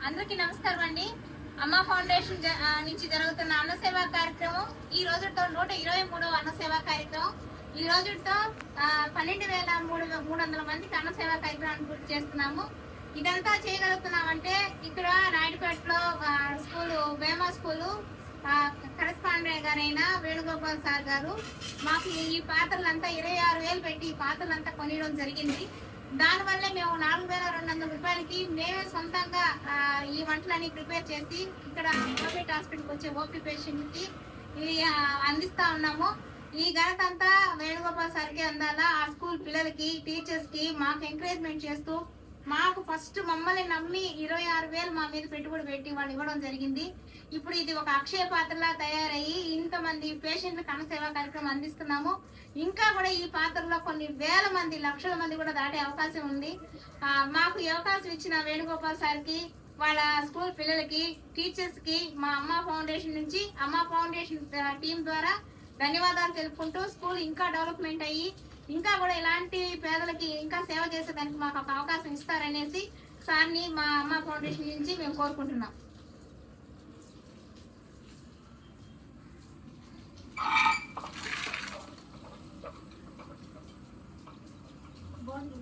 అందరికీ నమస్కారం అండి. అమ్మ ఫౌండేషన్ నుంచి జరుగుతున్న అన్న సేవా కార్యక్రమం ఈ రోజుతో 123వ అన్న సేవా కార్యక్రమం. ఈ రోజుతో 12,300 మందికి అన్న సేవా కార్యక్రమాన్ని పూర్తి చేస్తున్నాము. ఇదంతా చేయగలుగుతున్నామంటే ఇక్కడ నాయుడుపేటలో స్కూలు వేమా స్కూలు కరెస్పాండెంట్ గారైన వేణుగోపాల్ సార్ గారు మాకు ఈ పాత్రలంతా 26,000 పెట్టి ఈ పాత్రలంతా కొనియడం జరిగింది. దానివల్ల మేము 4,200 రూపాయలకి మేమే సొంతంగా ఈ వంటలన్నీ ప్రిపేర్ చేసి ఇక్కడ ప్రైవేట్ హాస్పిటల్కి వచ్చే ఓపీ పేషెంట్కి ఇవి అందిస్తా ఉన్నాము. ఈ ఘనత అంతా వేణుగోపాల్ సార్కి అందాలా. ఆ స్కూల్ పిల్లలకి టీచర్స్కి మాకు ఎంకరేజ్మెంట్ చేస్తూ మాకు ఫస్ట్ మమ్మల్ని నమ్మి 26,000 మా మీద పెట్టుబడి పెట్టి వాళ్ళు ఇవ్వడం జరిగింది. ఇప్పుడు ఇది ఒక అక్షయ పాత్రలా తయారయ్యి ఇంతమంది పేషెంట్లకు అన్న సేవా కార్యక్రమం అందిస్తున్నాము. ఇంకా కూడా ఈ పాత్రలో కొన్ని వేల మంది లక్షల మంది కూడా దాటే అవకాశం ఉంది. మాకు ఈ అవకాశం ఇచ్చిన వేణుగోపాల్ సార్కి, వాళ్ళ స్కూల్ పిల్లలకి, టీచర్స్ కి మా అమ్మ ఫౌండేషన్ నుంచి అమ్మ ఫౌండేషన్ టీం ద్వారా ధన్యవాదాలు తెలుపుకుంటూ స్కూల్ ఇంకా డెవలప్మెంట్ అయ్యి ఇంకా కూడా ఇలాంటి పేదలకి ఇంకా సేవ చేసేదానికి మాకు ఒక అవకాశం ఇస్తారనేసి సార్ని మా అమ్మ ఫౌండేషన్ నుంచి మేము కోరుకుంటున్నాం. బాగుంది.